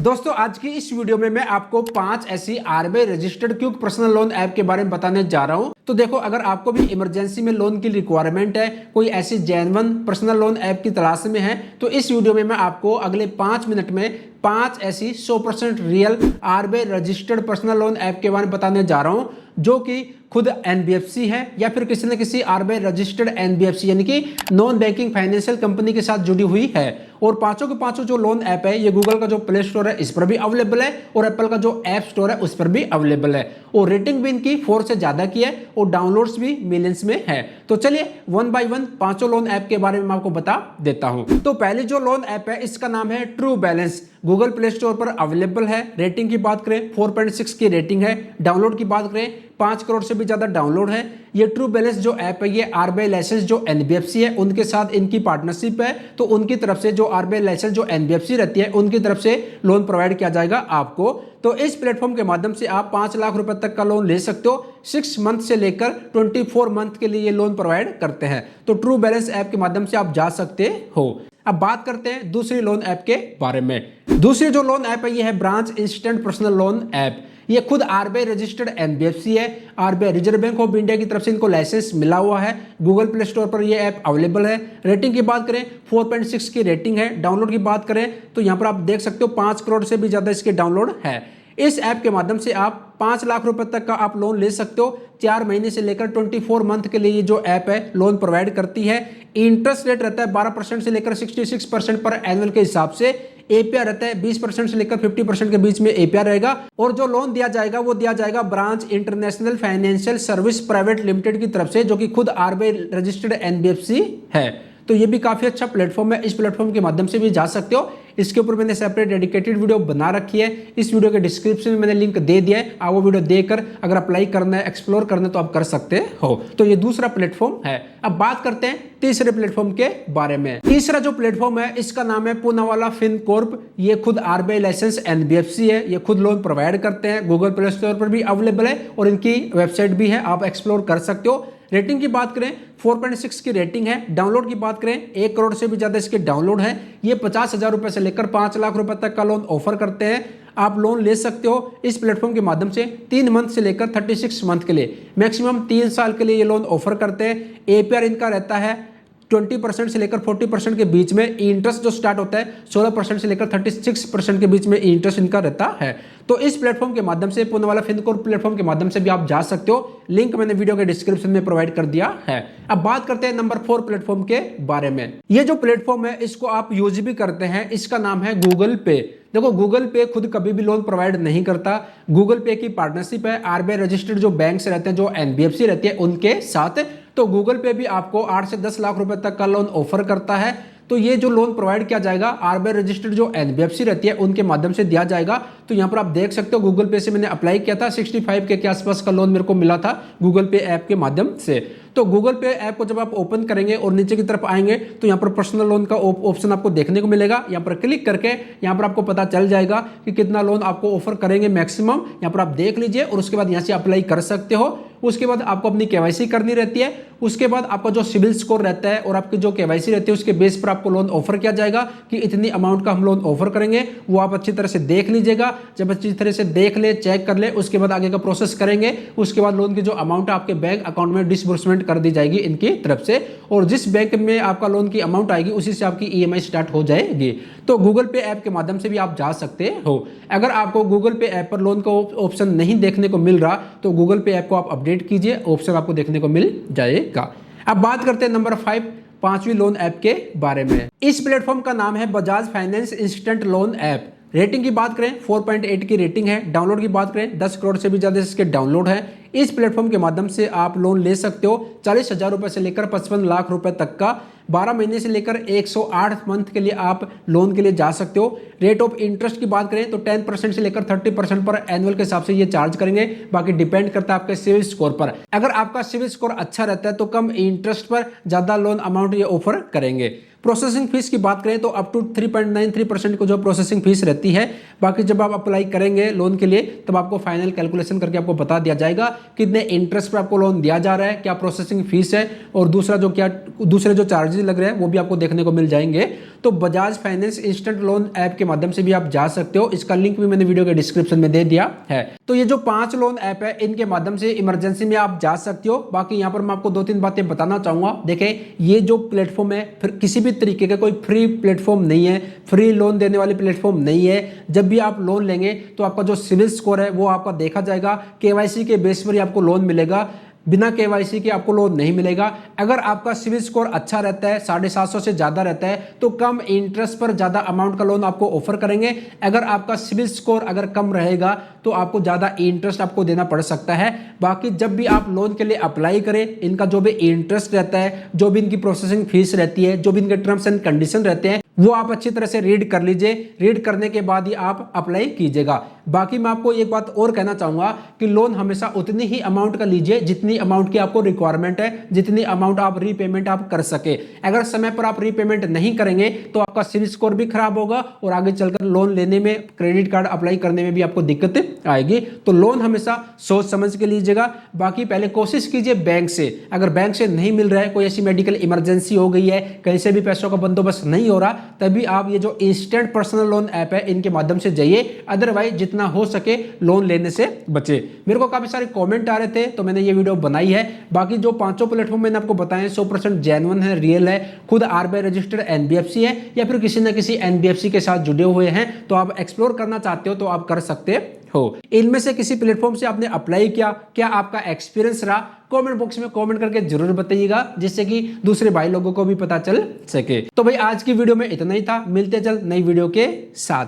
दोस्तों आज की इस वीडियो में मैं आपको 5 ऐसी RBI registered quick personal loan app के बारे में बताने जा रहा हूं। तो देखो, अगर आपको भी इमरजेंसी में लोन की रिक्वायरमेंट है, कोई ऐसी जेन्युइन पर्सनल लोन ऐप की तलाश में है, तो इस वीडियो में मैं आपको अगले 5 मिनट में 5 ऐसी 100% real RBI registered personal loan app के बारे में बताने जा रहा हूं, जो कि खुद एनबीएफसी है या फिर किसी न किसी आरबीआई रजिस्टर्ड एनबीएफसी यानी कि नॉन बैंकिंग फाइनेंशियल कंपनी के साथ जुड़ी हुई है। और पांचों के पांचों जो लोन ऐप है, ये गूगल का जो प्ले स्टोर है इस पर भी अवेलेबल है और एप्पल का जो ऐप स्टोर है उस पर भी अवेलेबल है। और रेटिंग भी इनकी 4 से ज्यादा की है और डाउनलोड्स भी मिलियंस में है। तो चलिए वन बाय वन पांचों लोन ऐप के बारे में मैं आपको बता देता हूं। तो पहले जो लोन ऐप है इसका नाम है true balance, Google play store पर अवेलेबल है। रेटिंग की बात करें 4.6 की रेटिंग है। डाउनलोड की बात करें 5 करोड़ से भी ज्यादा डाउनलोड है। ये ट्रू बैलेंस जो ऐप है ये आरबीआई लाइसेंस जो एनबीएफसी है उनके साथ इनकी पार्टनरशिप है। तो उनकी तरफ से जो आरबीआई लाइसेंस जो एनबीएफसी रहती है उनकी तरफ से लोन प्रोवाइड किया जाएगा आपको। तो इस प्लेटफॉर्म के माध्यम से आप 5 लाख रुपए तक का लोन ले सकते हो। 6 मंथ से लेकर 24 मंथ के लिए ये लोन प्रोवाइड करते हैं। तो ट्रू बैलेंस ऐप के माध्यम से आप जा सकते हो। अब बात करते हैं दूसरी लोन ऐप के बारे में। दूसरी जो लोन ऐप है ये है branch instant personal loan app. ये खुद आरबीआई रजिस्टर्ड एनबीएफसी है। RBI reserve bank of India की तरफ से इनको लाइसेंस मिला हुआ है। गूगल प्ले स्टोर पर ये ऐप अवेलेबल है। रेटिंग की बात करें 4.6 की रेटिंग है। डाउनलोड की बात करें तो यहाँ पर आप देख सकते हो 5 करोड़ से भी ज्यादा इसके डाउनलोड है। इस ऐप के माध्यम से आप 5 लाख रुपए तक का आप लोन ले सकते हो। 4 महीने से लेकर 24 मंथ के लिए ये जो ऐप है लोन प्रोवाइड करती है। इंटरेस्ट रेट रहता है 12% से लेकर 66% पर एनुअल के हिसाब से। एपीआर रहता है 20% से लेकर 50% के बीच में एपीआर रहेगा। और जो लोन दिया जाएगा वो दिया जाएगा branch international financial service private limited की तरफ से, जो कि खुद आरबीआई रजिस्टर्ड एनबीएफसी है। तो ये भी काफी अच्छा प्लेटफॉर्म है। इस प्लेटफॉर्म के माध्यम से भी जा सकते हो। इसके ऊपर मैंने सेपरेट डेडिकेटेड वीडियो बना रखी है। इस वीडियो के डिस्क्रिप्शन में मैंने लिंक दे दिया है। आप वो वीडियो देकर अगर अप्लाई करना है, एक्सप्लोर करना है तो आप कर सकते हो। तो ये दूसरा प्लेटफॉर्म है। अब बात करते हैं तीसरे प्लेटफॉर्म के बारे में। तीसरा जो प्लेटफॉर्म है इसका नाम है पूनावाला फिनकॉर्प। ये खुद आरबीआई लाइसेंस एनबीएफसी है। ये खुद लोन प्रोवाइड करते हैं। गूगल प्ले स्टोर पर भी अवेलेबल है और इनकी वेबसाइट भी है, आप एक्सप्लोर कर सकते हो। रेटिंग की बात करें 4.6 की रेटिंग है। डाउनलोड की बात करें 1 करोड़ से भी ज्यादा इसके डाउनलोड है। ये 50,000 रुपए से लेकर 5 लाख रुपए तक का लोन ऑफर करते हैं। आप लोन ले सकते हो इस प्लेटफॉर्म के माध्यम से 3 मंथ से लेकर 36 मंथ के लिए। मैक्सिमम 3 साल के लिए ये लोन ऑफर करते हैं। एपीआर इनका रहता है 20% से लेकर 40% के बीच में। इंटरेस्ट जो स्टार्ट होता है 16% से लेकर 36% के बीच में इंटरेस्ट इनका रहता है। तो इस प्लेटफॉर्म के माध्यम से पूनावाला फिनकॉर्प प्लेटफॉर्म के माध्यम से भी आप जा सकते हो। लिंक मैंने वीडियो के डिस्क्रिप्शन में प्रोवाइड कर दिया है। अब बात करते हैं नंबर 4 प्लेटफॉर्म के बारे में। ये जो प्लेटफॉर्म है इसको आप यूज भी करते हैं। इसका नाम है गूगल पे। देखो, गूगल पे खुद कभी भी लोन प्रोवाइड नहीं करता। गूगल पे की पार्टनरशिप है आरबीआई रजिस्टर्ड जो बैंक्स रहते हैं, जो एनबीएफसी रहती है उनके साथ। तो गूगल पे भी आपको 8 से 10 लाख रुपए तक का लोन ऑफर करता है। तो ये जो लोन प्रोवाइड किया जाएगा आरबीआई रजिस्टर्ड जो एनबीएफसी रहती है उनके माध्यम से दिया जाएगा। तो यहाँ पर आप देख सकते हो गूगल पे से मैंने अप्लाई किया था। 65 के आसपास का लोन मेरे को मिला था गूगल पे ऐप के माध्यम से। तो गूगल पे ऐप को जब आप ओपन करेंगे और नीचे की तरफ आएंगे तो यहाँ पर पर्सनल लोन का ऑप्शन आपको देखने को मिलेगा। यहाँ पर क्लिक करके यहाँ पर आपको पता चल जाएगा कि कितना लोन आपको ऑफर करेंगे मैक्सिमम। यहाँ पर आप देख लीजिए और उसके बाद यहाँ से अप्लाई कर सकते हो। उसके बाद आपको अपनी केवाईसी करनी रहती है। उसके बाद आपका जो सिविल स्कोर रहता है और आपकी जो केवाईसी रहती है उसके बेस पर आपको लोन ऑफर किया जाएगा कि इतनी अमाउंट का हम लोन ऑफर करेंगे। वो आप अच्छी तरह से देख लीजिएगा। जब अच्छी तरह से देख ले, चेक कर ले, उसके बाद आगे का प्रोसेस करेंगे। उसके बाद लोन की जो अमाउंट है आपके बैंक अकाउंट में डिसबर्समेंट कर दी जाएगी इनकी तरफ से। और जिस बैंक में आपका लोन की अमाउंट आएगी उसी से आपकी ईएमआई स्टार्ट हो जाएगी। तो गूगल पे ऐप के माध्यम से भी आप जा सकते हो। अगर आपको गूगल पे ऐप पर लोन का ऑप्शन नहीं देखने को मिल रहा तो गूगल पे ऐप को आप अपडेट कीजिए, ऑप्शन आपको देखने को मिल जाएगा। अब बात करते हैं नंबर 5 पांचवी लोन ऐप के बारे में। इस प्लेटफॉर्म का नाम है Bajaj finance instant loan app. Rating की बात करें 4.8 की रेटिंग है। डाउनलोड की बात करें 10 करोड़ से भी ज्यादा इसके डाउनलोड है। इस प्लेटफॉर्म के माध्यम से आप लोन ले सकते हो 40,000 रुपए से लेकर 55 लाख रुपए तक का। 12 महीने से लेकर 108 मंथ के लिए आप लोन के लिए जा सकते हो। रेट ऑफ इंटरेस्ट की बात करें तो 10% से लेकर 30% पर एनुअल के हिसाब से ये चार्ज करेंगे। बाकी डिपेंड करता है आपके सिविल स्कोर पर। अगर आपका सिविल स्कोर अच्छा रहता है तो कम इंटरेस्ट पर ज्यादा लोन अमाउंट ये ऑफर करेंगे। प्रोसेसिंग फीस की बात करें तो अप टू 3.93% को जो प्रोसेसिंग फीस रहती है। बाकी जब आप अप्लाई करेंगे लोन के लिए तब आपको फाइनल कैलकुलेशन करके आपको बता दिया जाएगा कितने इंटरेस्ट पर आपको लोन दिया जा रहा है, क्या प्रोसेसिंग फीस है, और दूसरे जो चार्जेस लग रहे हैं वो भी आपको देखने को मिल जाएंगे। तो Bajaj finance instant loan app के माध्यम से भी आप जा सकते हो, इसका लिंक भी मैंने वीडियो के डिस्क्रिप्शन में दे दिया है। तो ये जो 5 लोन ऐप है इनके माध्यम से इमरजेंसी में आप जा सकते हो। बाकी यहाँ पर मैं आपको 2-3 बातें बताना चाहूंगा। देखें, ये जो प्लेटफॉर्म है फिर किसी भी तरीके का कोई फ्री प्लेटफॉर्म नहीं है, फ्री लोन देने वाली प्लेटफॉर्म नहीं है। जब भी आप लोन लेंगे तो आपका जो सिविल स्कोर है वो आपका देखा जाएगा, केवाईसी के बेस पर ही आपको लोन मिलेगा, बिना केवाईसी के आपको लोन नहीं मिलेगा। अगर आपका सिविल स्कोर अच्छा रहता है, 750 से ज्यादा रहता है, तो कम इंटरेस्ट पर ज्यादा अमाउंट का लोन आपको ऑफर करेंगे। अगर आपका सिविल स्कोर अगर कम रहेगा तो आपको ज्यादा इंटरेस्ट आपको देना पड़ सकता है। बाकी जब भी आप लोन के लिए अप्लाई करें, इनका जो भी इंटरेस्ट रहता है, जो भी इनकी प्रोसेसिंग फीस रहती है, जो भी इनके टर्म्स एंड कंडीशन रहते हैं, वो आप अच्छी तरह से रीड कर लीजिए। रीड करने के बाद ही आप अप्लाई कीजिएगा। बाकी मैं आपको एक बात और कहना चाहूंगा कि लोन हमेशा उतनी ही अमाउंट का लीजिए जितनी अमाउंट की आपको रिक्वायरमेंट है, जितनी अमाउंट आप रीपेमेंट आप कर सके। अगर समय पर आप रीपेमेंट नहीं करेंगे तो आपका सिविल स्कोर भी खराब होगा और आगे चलकर लोन लेने में, क्रेडिट कार्ड अप्लाई करने में भी आपको दिक्कत आएगी। तो लोन हमेशा सोच समझ के लीजिएगा। बाकी पहले कोशिश कीजिए बैंक से, अगर बैंक से नहीं मिल रहा है, कोई ऐसी मेडिकल इमरजेंसी हो गई है, कहीं से भी पैसों का बंदोबस्त नहीं हो रहा, तभी आप ये जो इंस्टेंट पर्सनल लोन ऐप है इनके माध्यम से जाइए। अदरवाइज जितना हो सके लोन लेने से बचे। मेरे को काफी सारे कमेंट आ रहे थे तो मैंने ये वीडियो बनाई है। बाकी जो 5 प्लेटफॉर्म मैंने आपको बताए 100% जेन्युइन है, रियल है, खुद आरबीआई रजिस्टर्ड एनबीएफसी है या फिर किसी न किसी एनबीएफसी के साथ जुड़े हुए हैं, तो आप एक्सप्लोर करना चाहते हो तो आप कर सकते हो। इनमें से किसी प्लेटफॉर्म से आपने अप्लाई किया, क्या आपका एक्सपीरियंस रहा, कमेंट बॉक्स में कमेंट करके जरूर बताइएगा, जिससे कि दूसरे भाई लोगों को भी पता चल सके। तो भाई आज की वीडियो में इतना ही था, मिलते जल्द नई वीडियो के साथ।